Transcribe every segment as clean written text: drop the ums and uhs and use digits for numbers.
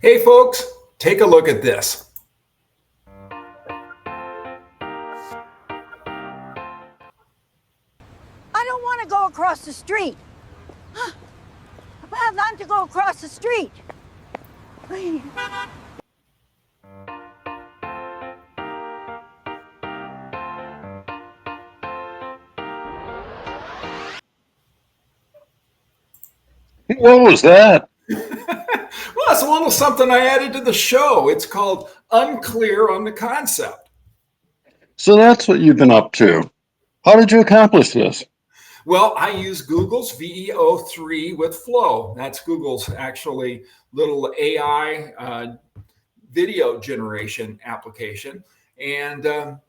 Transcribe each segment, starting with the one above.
Hey folks, take a look at this. I don't want to go across the street. I have not to go across the street. What was that? Well, it's a little something I added to the show. It's called Unclear on the Concept. So that's what you've been up to. How did you accomplish this? Well, I use Google's VEO3 with Flow. That's Google's actually little AI video generation application. And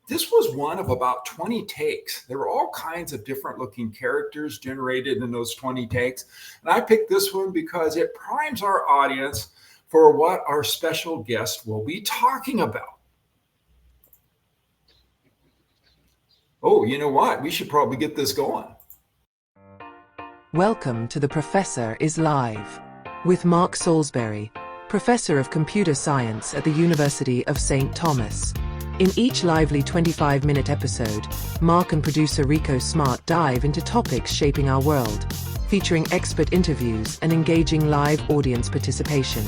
this was one of about 20 takes. There were all kinds of different looking characters generated in those 20 takes. And I picked this one because it primes our audience for what our special guest will be talking about. Oh, you know what? We should probably get this going. Welcome to The Professor is Live with Mark Salisbury, Professor of Computer Science at the University of St. Thomas. In each lively 25-minute episode, Mark and producer Rico Smart dive into topics shaping our world, featuring expert interviews and engaging live audience participation.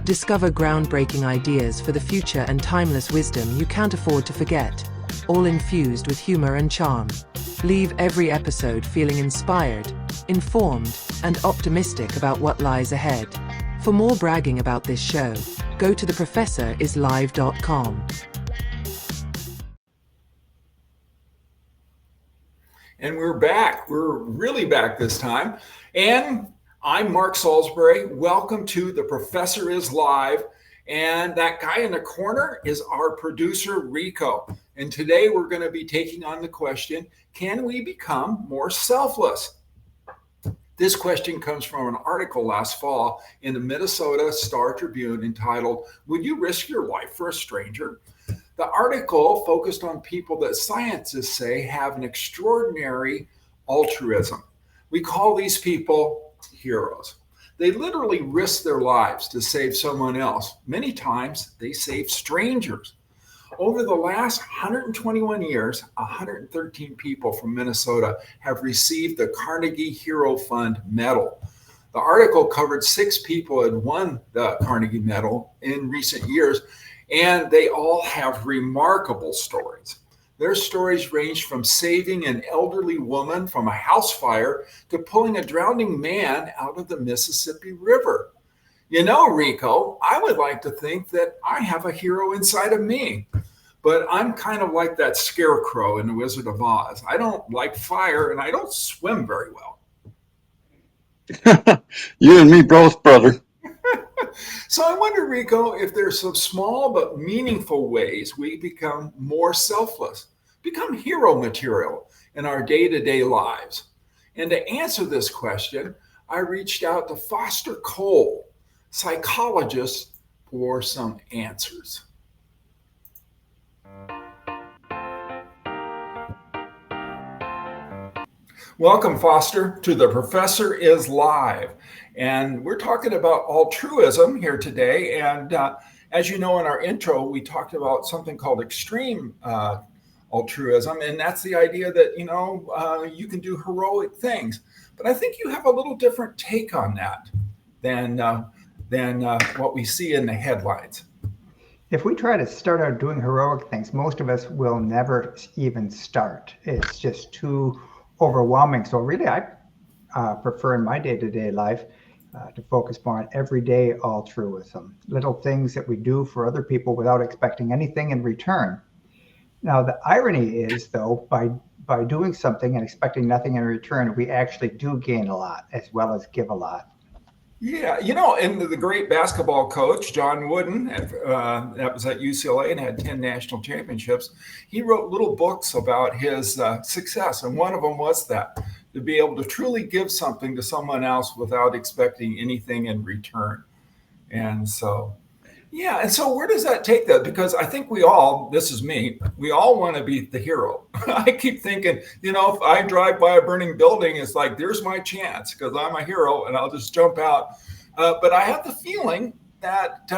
Discover groundbreaking ideas for the future and timeless wisdom you can't afford to forget, all infused with humor and charm. Leave every episode feeling inspired, informed, and optimistic about what lies ahead. For more bragging about this show, go to theprofessorislive.com. And we're back. We're really back this time. And I'm Mark Salisbury. Welcome to The Professor is Live. And that guy in the corner is our producer, Rico. And today we're going to be taking on the question, can we become more selfless? This question comes from an article last fall in the Minnesota Star Tribune entitled, "Would you risk your life for a stranger?" The article focused on people that scientists say have an extraordinary altruism. We call these people heroes. They literally risk their lives to save someone else. Many times they save strangers. Over the last 121 years, 113 people from Minnesota have received the Carnegie Hero Fund Medal. The article covered 6 people who had won the Carnegie Medal in recent years, and they all have remarkable stories. Their stories range from saving an elderly woman from a house fire to pulling a drowning man out of the Mississippi River. You know, Rico, I would like to think that I have a hero inside of me, but I'm kind of like that scarecrow in The Wizard of Oz. I don't like fire and I don't swim very well. You and me both, brother. So I wonder, Rico, if there's some small but meaningful ways we become more selfless, become hero material in our day-to-day lives. And to answer this question, I reached out to Foster Cole, psychologist, for some answers. Welcome, Foster, to The Professor is Live. And we're talking about altruism here today. And as you know, in our intro, we talked about something called extreme altruism. And that's the idea that, you can do heroic things. But I think you have a little different take on that than what we see in the headlines. If we try to start out doing heroic things, most of us will never even start. It's just too overwhelming. So really, I prefer in my day-to-day life to focus more on everyday altruism, little things that we do for other people without expecting anything in return. Now, the irony is, though, by doing something and expecting nothing in return, we actually do gain a lot as well as give a lot. Yeah, and the great basketball coach, John Wooden, that was at UCLA and had 10 national championships, he wrote little books about his success. And one of them was that, to be able to truly give something to someone else without expecting anything in return. And so where does that take that? Because I think this is me, we all want to be the hero. I keep thinking, if I drive by a burning building, it's like, there's my chance because I'm a hero and I'll just jump out. But I have the feeling that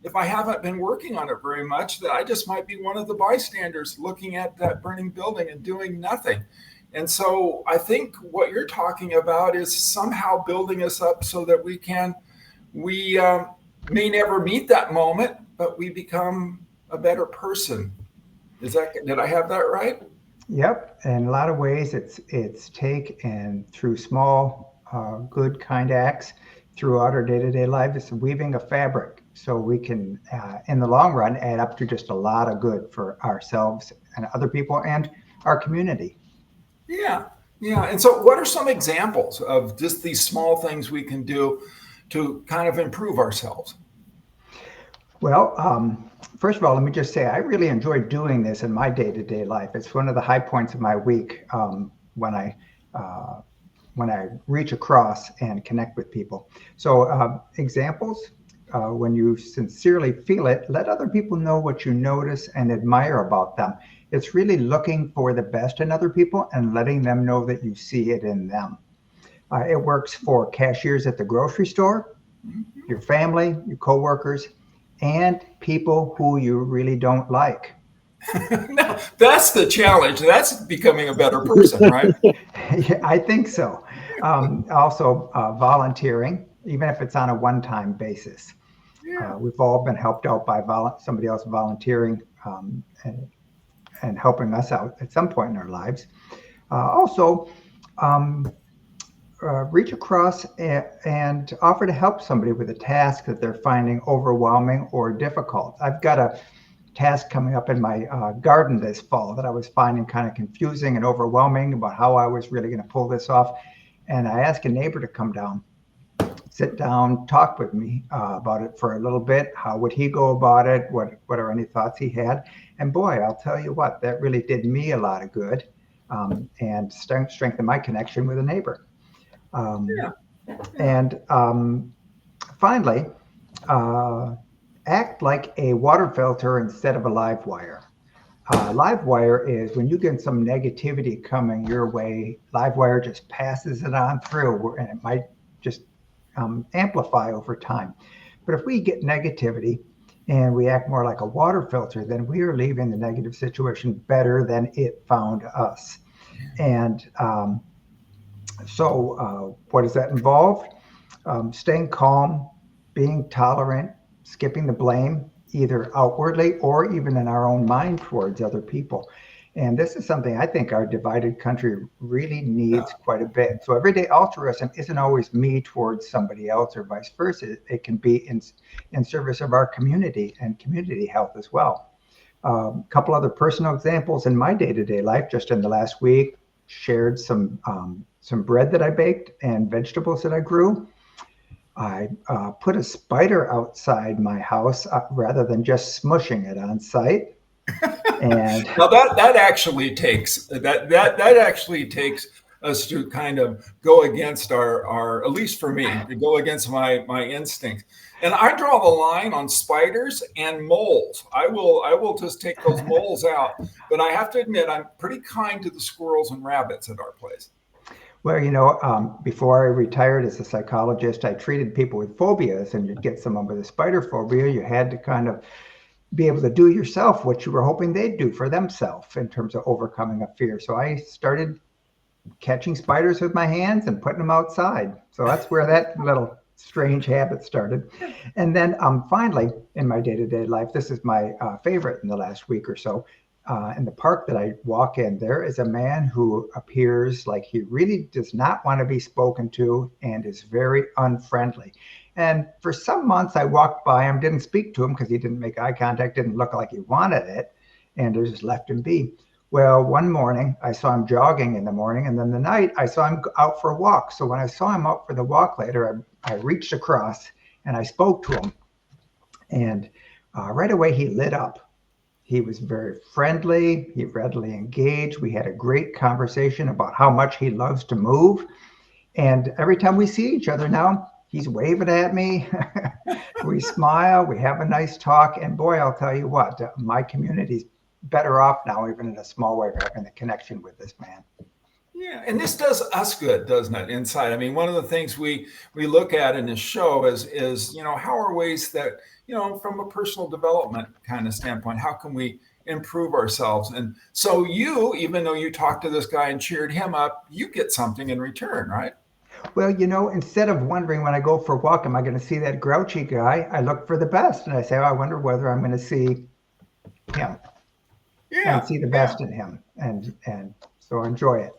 if I haven't been working on it very much, that I just might be one of the bystanders looking at that burning building and doing nothing. And so I think what you're talking about is somehow building us up so that we may never meet that moment, but we become a better person. Did I have that right? Yep. In a lot of ways, it's take and through small, good, kind acts throughout our day-to-day life, it's weaving a fabric so we can, in the long run, add up to just a lot of good for ourselves and other people and our community. Yeah. Yeah. And so what are some examples of just these small things we can do to kind of improve ourselves? Well, first of all, let me just say I really enjoy doing this in my day-to-day life. It's one of the high points of my week when I reach across and connect with people. So examples, when you sincerely feel it, let other people know what you notice and admire about them. It's really looking for the best in other people and letting them know that you see it in them. It works for cashiers at the grocery store, your family, your coworkers, and people who you really don't like. Now, that's the challenge. That's becoming a better person, right? Yeah, I think so. Also, volunteering, even if it's on a one-time basis. Yeah. We've all been helped out by somebody else volunteering and helping us out at some point in our lives. Also, reach across and offer to help somebody with a task that they're finding overwhelming or difficult. I've got a task coming up in my garden this fall that I was finding kind of confusing and overwhelming about how I was really going to pull this off. And I asked a neighbor to come down, sit down, talk with me about it for a little bit. How would he go about it? What are any thoughts he had? And boy, I'll tell you what, that really did me a lot of good and strengthened my connection with a neighbor. And finally, act like a water filter instead of a live wire. Live wire is when you get some negativity coming your way, live wire just passes it on through, and it might just amplify over time. But if we get negativity and we act more like a water filter, then we are leaving the negative situation better than it found us. And so what does that involve? Staying calm, being tolerant, skipping the blame, either outwardly or even in our own mind towards other people. And this is something I think our divided country really needs quite a bit. So everyday altruism isn't always me towards somebody else or vice versa. It can be in service of our community and community health as well. A couple other personal examples in my day-to-day life, just in the last week, shared some bread that I baked and vegetables that I grew. I put a spider outside my house rather than just smushing it on site. And now that actually takes us to kind of go against our at least for me, to go against my instincts. And I draw the line on spiders and moles. I will just take those moles out. But I have to admit, I'm pretty kind to the squirrels and rabbits at our place. Well, before I retired as a psychologist, I treated people with phobias, and you'd get someone with a spider phobia. You had to kind of be able to do yourself what you were hoping they'd do for themselves in terms of overcoming a fear. So I started catching spiders with my hands and putting them outside. So that's where that little strange habit started. And then finally, in my day-to-day life, this is my favorite in the last week or so. In the park that I walk in, there is a man who appears like he really does not want to be spoken to and is very unfriendly. And for some months, I walked by him, didn't speak to him because he didn't make eye contact, didn't look like he wanted it, and I just left him be. Well, one morning, I saw him jogging in the morning, and then the night, I saw him out for a walk. So when I saw him out for the walk later, I reached across and I spoke to him. And right away, he lit up. He was very friendly. He readily engaged. We had a great conversation about how much he loves to move. And every time we see each other now, he's waving at me. We smile. We have a nice talk. And boy, I'll tell you what, my community's better off now, even in a small way, for having the connection with this man. Yeah, and this does us good, doesn't it? Inside, I mean, one of the things we look at in this show is how are ways that from a personal development kind of standpoint, how can we improve ourselves? And so you, even though you talked to this guy and cheered him up, you get something in return, right? Well, instead of wondering when I go for a walk, am I going to see that grouchy guy? I look for the best, and I say, oh, I wonder whether I'm going to see him and Yeah, see the yeah. best in him, and so enjoy it.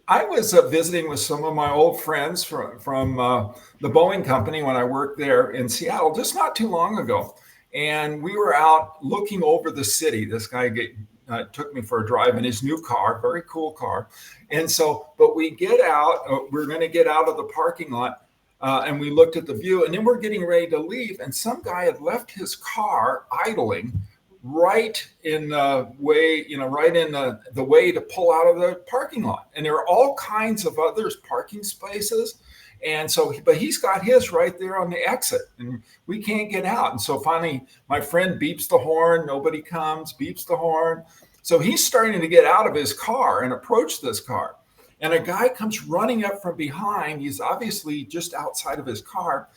I was visiting with some of my old friends from the Boeing company when I worked there in Seattle just not too long ago. And we were out looking over the city. This guy took me for a drive in his new car, very cool car. And so, but we get out, we're going to get out of the parking lot. And we looked at the view, and then we're getting ready to leave. And some guy had left his car idling right in the way, right in the way to pull out of the parking lot. And there are all kinds of others parking spaces. And so, but he's got his right there on the exit, and we can't get out. And so finally, my friend beeps the horn. Nobody comes, beeps the horn. So he's starting to get out of his car and approach this car. And a guy comes running up from behind. He's obviously just outside of his car.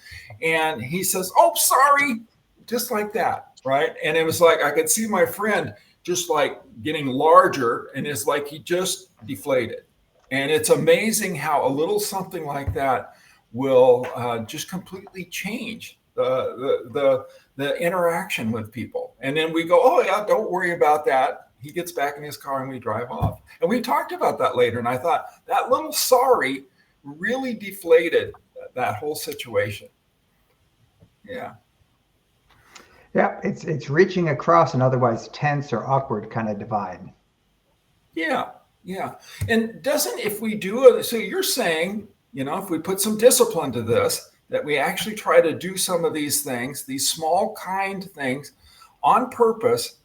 And he says, "Oh, sorry," just like that. Right. And it was like I could see my friend just like getting larger, and it's like he just deflated. And it's amazing how a little something like that will just completely change the interaction with people. And then we go, "Oh, yeah, don't worry about that." He gets back in his car and we drive off. And we talked about that later. And I thought that little sorry really deflated that whole situation. Yeah. Yeah, it's reaching across an otherwise tense or awkward kind of divide. Yeah, yeah. And if we do it, so you're saying, if we put some discipline to this, that we actually try to do some of these things, these small, kind things on purpose,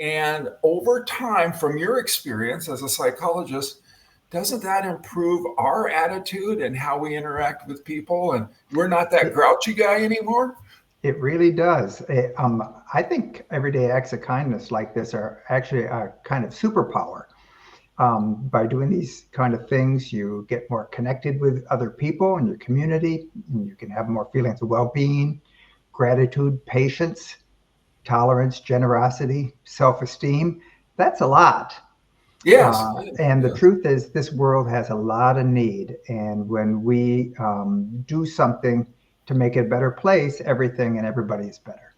and over time, from your experience as a psychologist, doesn't that improve our attitude and how we interact with people? And we're not that grouchy guy anymore? It really does. I think everyday acts of kindness like this are actually a kind of superpower. By doing these kind of things, you get more connected with other people in your community, and you can have more feelings of well-being, gratitude, patience, tolerance, generosity, self-esteem. That's a lot. Yes. And the truth is, this world has a lot of need. And when we do something to make it a better place, everything and everybody is better.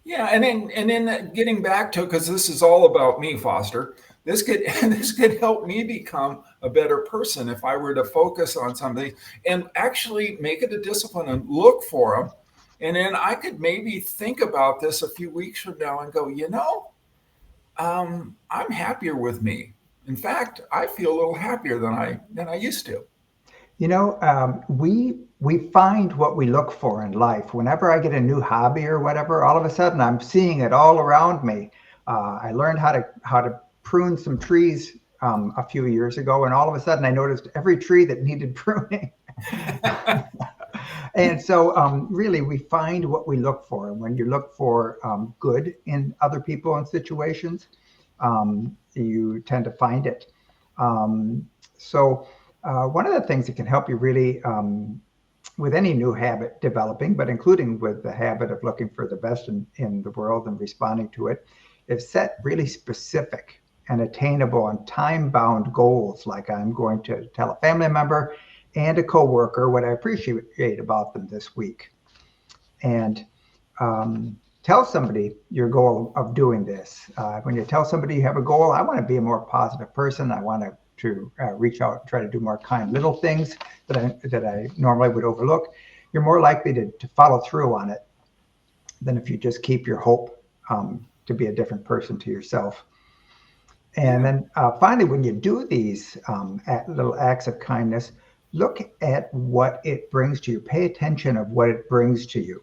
Yeah, and then getting back to, because this is all about me, Foster. This could help me become a better person if I were to focus on something and actually make it a discipline and look for them. And then I could maybe think about this a few weeks from now and go, I'm happier with me. In fact, I feel a little happier than I used to. We find what we look for in life. Whenever I get a new hobby or whatever, all of a sudden I'm seeing it all around me. I learned how to prune some trees a few years ago, and all of a sudden I noticed every tree that needed pruning. And so really we find what we look for. And when you look for good in other people and situations, you tend to find it. So one of the things that can help you really with any new habit developing, but including with the habit of looking for the best in the world and responding to it, is set really specific and attainable and time-bound goals. Like, I'm going to tell a family member and a coworker what I appreciate about them this week. And tell somebody your goal of doing this. When you tell somebody you have a goal, I want to be a more positive person. I want to reach out and try to do more kind little things that I normally would overlook. You're more likely to follow through on it than if you just keep your hope to be a different person to yourself. And then finally, when you do these little acts of kindness, look at what it brings to you. Pay attention of what it brings to you.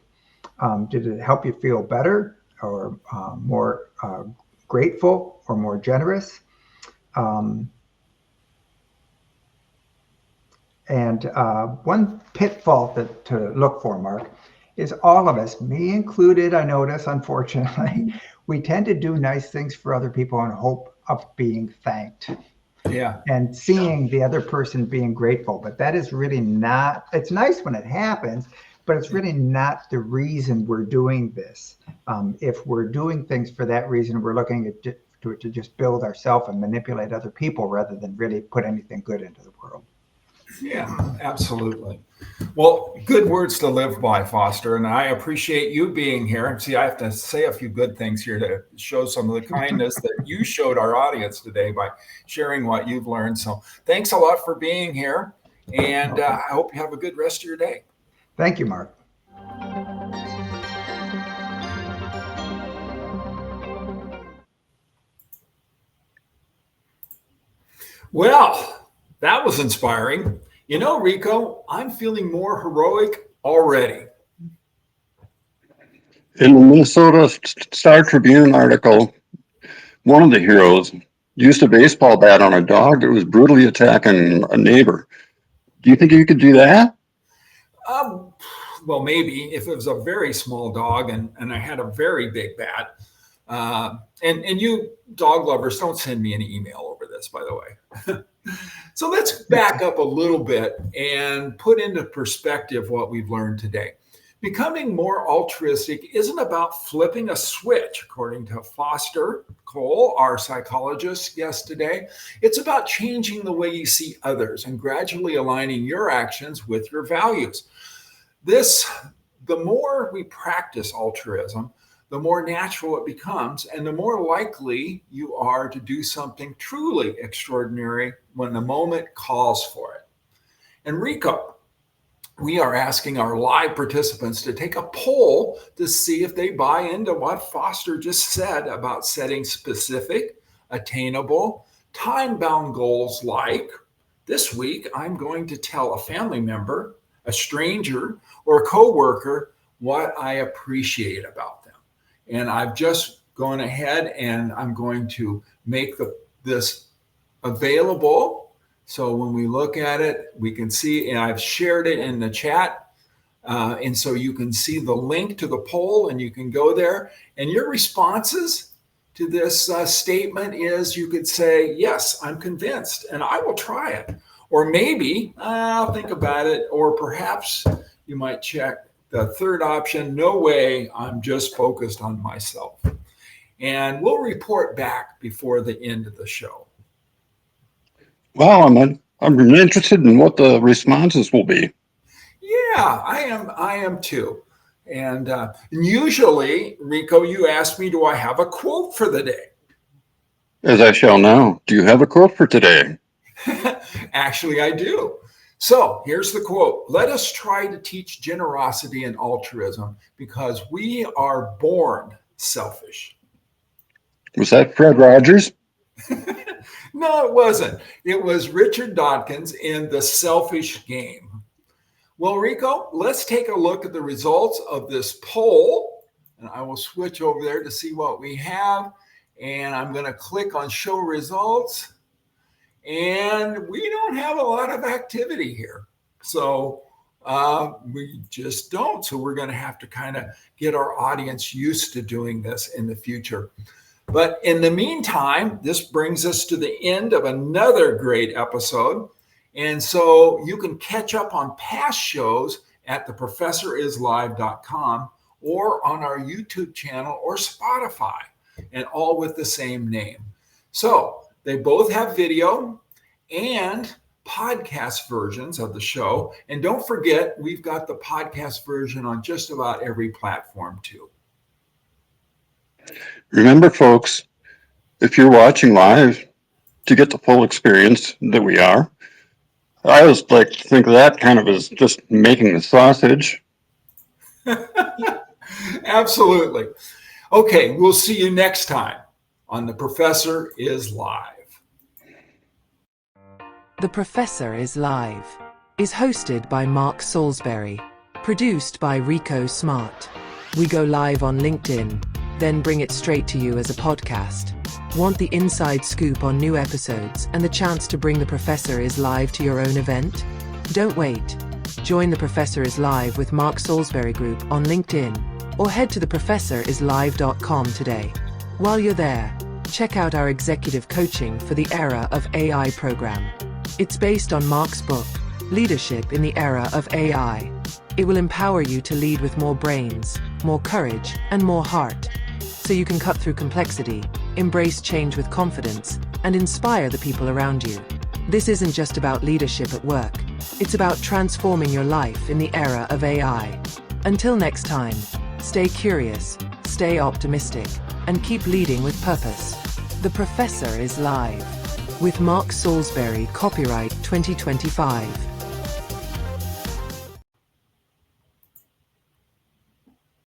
Did it help you feel better or more grateful or more generous? And one pitfall to look for, Mark, is all of us, me included, I notice, unfortunately, we tend to do nice things for other people in hope of being thanked. Yeah. and seeing the other person being grateful. But that is really not, it's nice when it happens, but it's really not the reason we're doing this. If we're doing things for that reason, we're looking at to just build ourselves and manipulate other people rather than really put anything good into the world. Yeah, absolutely. Well, good words to live by, Foster, and I appreciate you being here. See, I have to say a few good things here to show some of the kindness that you showed our audience today by sharing what you've learned. So thanks a lot for being here, and I hope you have a good rest of your day. Thank you, Mark. Well, that was inspiring. You know, Rico, I'm feeling more heroic already. In the Minnesota Star Tribune article, one of the heroes used a baseball bat on a dog that was brutally attacking a neighbor. Do you think you could do that? Um, well, maybe if it was a very small dog and I had a very big bat. And you dog lovers, don't send me any email over this, by the way. So let's back up a little bit and put into perspective what we've learned today. Becoming more altruistic isn't about flipping a switch, according to Foster Cole, our psychologist guest today. It's about changing the way you see others and gradually aligning your actions with your values. The more we practice altruism, the more natural it becomes, and the more likely you are to do something truly extraordinary when the moment calls for it. And Rico, we are asking our live participants to take a poll to see if they buy into what Foster just said about setting specific, attainable, time-bound goals like, this week, I'm going to tell a family member, a stranger, or a coworker what I appreciate about them. And I've just gone ahead and I'm going to make this available. So when we look at it, we can see, and I've shared it in the chat. And so you can see the link to the poll and you can go there. And your responses to this statement is you could say, yes, I'm convinced and I will try it. Or maybe I'll think about it. Or perhaps you might check the third option, no way, I'm just focused on myself. And we'll report back before the end of the show. Wow, I'm really interested in what the responses will be. Yeah, I am too. And usually, Rico, you ask me, do I have a quote for the day? As I shall now, do you have a quote for today? Actually, I do. So here's the quote. Let us try to teach generosity and altruism because we are born selfish. Was that Fred Rogers? No, it wasn't. It was Richard Dawkins in The Selfish Game. Well, Rico, let's take a look at the results of this poll. And I will switch over there to see what we have. And I'm going to click on show results. And we don't have a lot of activity here. So we just don't. So we're going to have to kind of get our audience used to doing this in the future. But in the meantime, this brings us to the end of another great episode. And so you can catch up on past shows at theprofessorislive.com or on our YouTube channel or Spotify, and all with the same name. So they both have video and podcast versions of the show. And don't forget, we've got the podcast version on just about every platform too. Remember, folks, if you're watching live, to get the full experience that we are, I always like to think of that kind of as just making the sausage. Absolutely. Okay, we'll see you next time on The Professor is Live. The Professor is Live is hosted by Mark Salisbury, produced by Rico Smart. We go live on LinkedIn, then bring it straight to you as a podcast. Want the inside scoop on new episodes and the chance to bring The Professor is Live to your own event? Don't wait. Join The Professor is Live with Mark Salisbury Group on LinkedIn, or head to theprofessorislive.com today. While you're there, check out our executive coaching for the era of AI program. It's based on Mark's book, Leadership in the Era of AI. It will empower you to lead with more brains, more courage, and more heart, so you can cut through complexity, embrace change with confidence, and inspire the people around you. This isn't just about leadership at work. It's about transforming your life in the era of AI. Until next time, stay curious, stay optimistic, and keep leading with purpose. The Professor is live. With Mark Salisbury, copyright 2025.